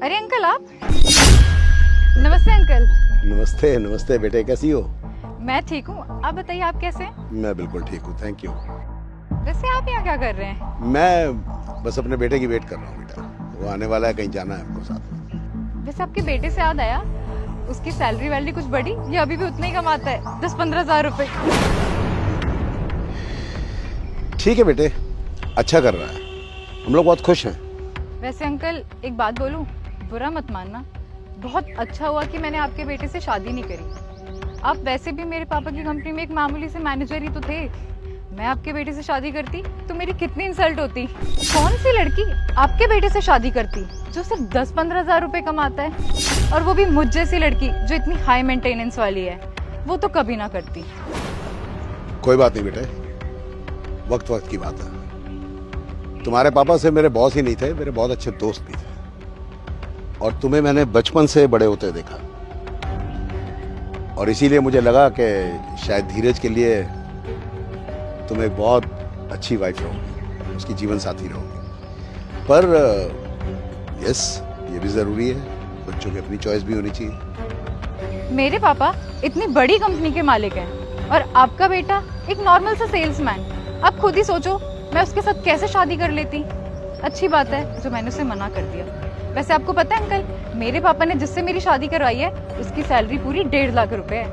अरे अंकल आप। नमस्ते अंकल। नमस्ते नमस्ते बेटे, कैसी हो? मैं ठीक हूँ, आप बताइए आप कैसे हैं? मैं बिल्कुल ठीक हूँ, थैंक यू। वैसे आप यहाँ क्या कर रहे हैं? मैं बस अपने बेटे की वेट कर रहा हूँ बेटा, वो आने वाला है, कहीं जाना है हमको साथ में। वैसे आपके बेटे से याद आया, उसकी सैलरी वैलरी कुछ बढ़ी या अभी भी उतना ही कमाता है, 10-15 हज़ार रुपए? ठीक है बेटे, अच्छा कर रहा है, हम लोग बहुत खुश हैं। वैसे अंकल एक बात बोलूं, बुरा मत मानना, बहुत अच्छा हुआ कि मैंने आपके बेटे से शादी नहीं करी। आप वैसे भी मेरे पापा की कंपनी में एक मामूली से मैनेजर ही तो थे। मैं आपके बेटे से शादी करती तो मेरी कितनी इंसल्ट होती। कौन सी लड़की आपके बेटे से शादी करती जो सिर्फ 10-15 हज़ार रुपए कमाता है, और वो भी मुझ जैसी लड़की जो इतनी हाई मेंटेनेंस वाली है, वो तो कभी ना करती। कोई बात नहीं बेटे, वक्त वक्त की बात है। तुम्हारे पापा से मेरे बॉस ही नहीं थे, मेरे बहुत अच्छे दोस्त भी थे, और तुम्हें मैंने बचपन से बड़े होते देखा, और इसीलिए मुझे लगा कि शायद धीरज के लिए तुम एक बहुत अच्छी वाइफ रहोगी, उसकी जीवन साथी रहोगी। पर यस, ये भी जरूरी है, बच्चों की अपनी चॉइस भी होनी चाहिए। मेरे पापा इतनी बड़ी कंपनी के मालिक हैं और आपका बेटा एक नॉर्मल सा सेल्समैन। आप खुद ही सोचो मैं उसके साथ कैसे शादी कर लेती। अच्छी बात है जो मैंने उसे मना कर दिया। वैसे आपको पता है अंकल, मेरे पापा ने जिससे मेरी शादी करवाई है उसकी सैलरी पूरी 1.5 लाख रुपए है,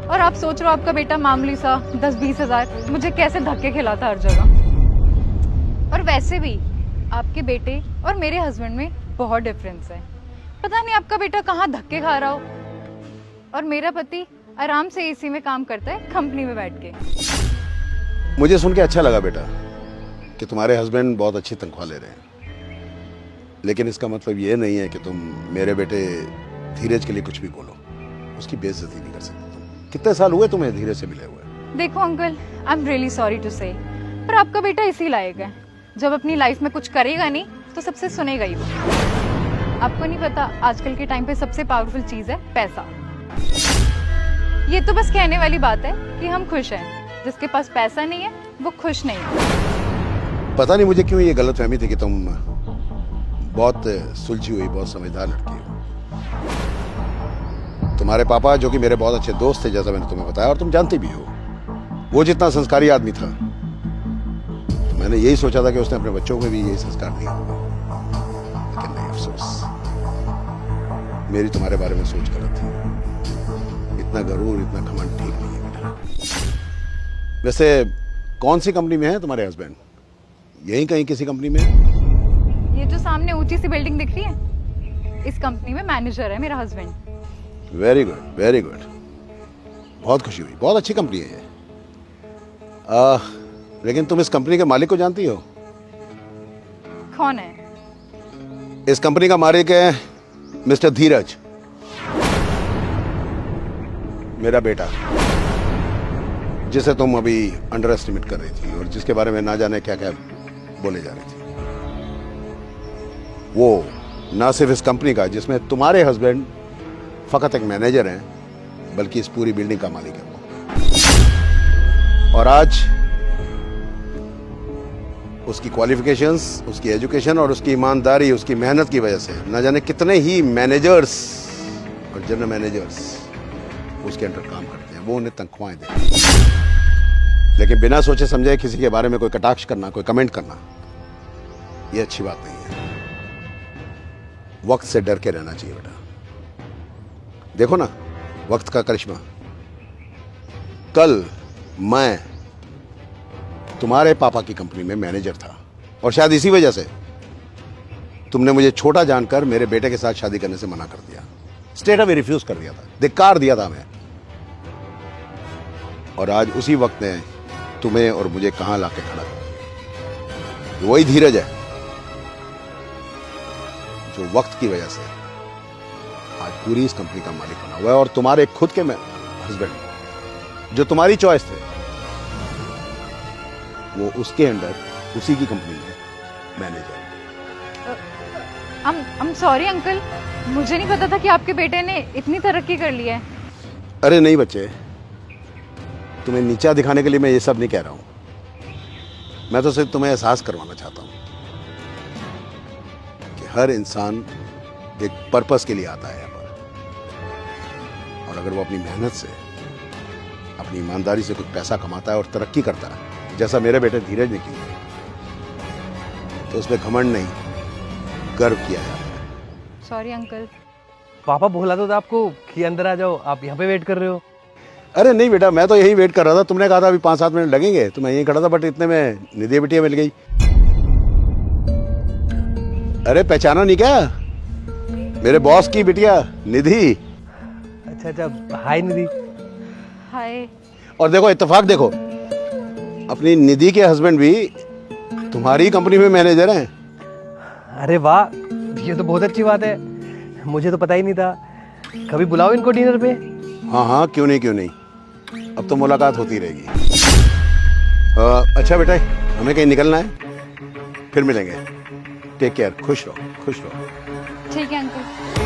और आप सोच रहे हो आपका बेटा मामूली सा 10-20 हज़ार मुझे कैसे धक्के खिलाता हर जगह। और वैसे भी आपके बेटे और मेरे हस्बैंड में बहुत डिफरेंस है। पता नहीं आपका बेटा कहाँ धक्के खा रहा हो, और मेरा पति आराम से एसी में काम करता है कंपनी में बैठ के। मुझे सुन के अच्छा लगा बेटा कि तुम्हारे हस्बैंड बहुत अच्छी तनख्वाह ले रहे हैं, लेकिन इसका मतलब ये नहीं है कि तुम मेरे बेटे धीरज के लिए कुछ भी बोलो, उसकी बेइज्जती नहीं कर सकते तुम। कितने साल हुए तुम्हें धीरज से मिले हुए? देखो uncle, I am really sorry to say, पर आपका बेटा इसी लायक है, जब अपनी लाइफ में कुछ करेगा नहीं तो सबसे सुनेगा ही वो। आपको नहीं पता आजकल के टाइम पे सबसे पावरफुल चीज है पैसा। ये तो बस कहने वाली बात है कि हम खुश हैं, जिसके पास पैसा नहीं है वो खुश नहीं है। पता नहीं मुझे क्यों ये गलतफहमी थी कि तुम बहुत सुलझी हुई, बहुत समझदार लड़की हो। तुम्हारे पापा, जो कि मेरे बहुत अच्छे दोस्त थे, जैसा मैंने तुम्हें बताया, और तुम जानती भी हो, वो जितना संस्कारी आदमी था, तो मैंने यही सोचा था कि उसने अपने बच्चों को भी यही संस्कार दिया होगा। लेकिन नहीं, अफसोस, मेरी तुम्हारे बारे में सोच गलत थी। इतना गरूर, इतना घमंड ठीक नहीं है बेटा। वैसे कौन सी कंपनी में है तुम्हारे हस्बैंड? यहीं कहीं किसी कंपनी में है? ये जो सामने ऊंची सी बिल्डिंग दिख रही है, इस कंपनी में मैनेजर है मेरा husband. Very good, very good, बहुत खुशी हुई, बहुत अच्छी कंपनी है ये। लेकिन तुम इस कंपनी के मालिक को जानती हो? कौन है? इस कंपनी का मालिक है मिस्टर धीरज, मेरा बेटा, जिसे तुम अभी अंडर एस्टिमेट कर रही थी और जिसके बारे में ना जाने क्या क्या बोले जा रही थी। वो ना सिर्फ इस कंपनी का, जिसमें तुम्हारे हस्बैंड फकत एक मैनेजर हैं, बल्कि इस पूरी बिल्डिंग का मालिक है वो। और आज उसकी क्वालिफिकेशंस, उसकी एजुकेशन और उसकी ईमानदारी, उसकी मेहनत की वजह से न जाने कितने ही मैनेजर्स और जनरल मैनेजर्स उसके अंडर काम करते हैं, वो उन्हें तनख्वाहें देते हैं। लेकिन बिना सोचे समझे किसी के बारे में कोई कटाक्ष करना, कोई कमेंट करना, ये अच्छी बात नहीं है। वक्त से डर के रहना चाहिए बेटा। देखो ना वक्त का करिश्मा। कल मैं तुम्हारे पापा की कंपनी में मैनेजर था, और शायद इसी वजह से तुमने मुझे छोटा जानकर मेरे बेटे के साथ शादी करने से मना कर दिया, स्ट्रेट अवे रिफ्यूज कर दिया था, धिक्कार दिया था मैं। और आज उसी वक्त ने तुम्हें और मुझे कहां लाके खड़ा कर दिया। वही धीरज है जो वक्त की वजह से आज पूरी इस कंपनी का मालिक बना हुआ है, और तुम्हारे खुद के हस्बैंड, जो तुम्हारी चॉइस थे, वो उसके अंडर उसी की कंपनी में मैनेजर। I'm sorry अंकल, मुझे नहीं पता था कि आपके बेटे ने इतनी तरक्की कर ली है। अरे नहीं बच्चे, तुम्हें नीचा दिखाने के लिए मैं ये सब नहीं कह रहा हूं, मैं तो सिर्फ तुम्हें एहसास करवाना चाहता हूं हर इंसान एक पर्पस के लिए आता है यहाँ पर, और अगर वो अपनी मेहनत से, अपनी ईमानदारी से कुछ पैसा कमाता है और तरक्की करता है, जैसा मेरे बेटे धीरज ने की, तो उसमें घमंड नहीं, गर्व किया जाता है। Sorry uncle. पापा बोला तो था आपको कि अंदर आ जाओ, आप यहाँ पे वेट कर रहे हो। अरे नहीं बेटा, मैं तो यही वेट कर रहा था। तुमने कहा था अभी 5-7 मिनट लगेंगे, तो मैं यहीं खड़ा था, बट इतने में निधि बिटिया मिल गई। अरे पहचाना नहीं क्या? मेरे बॉस की बिटिया निधि। अच्छा अच्छा, हाय निधि। हाय। और देखो इत्तेफाक देखो, अपनी निधि के हस्बैंड भी तुम्हारी कंपनी में मैनेजर हैं। अरे वाह, ये तो बहुत अच्छी बात है, मुझे तो पता ही नहीं था। कभी बुलाओ इनको डिनर पे। हाँ हाँ, क्यों नहीं क्यों नहीं, अब तो मुलाकात होती रहेगी। अच्छा बेटा, हमें कहीं निकलना है, फिर मिलेंगे। टेक केयर, खुश रहो खुश रहो। ठीक है अंकल।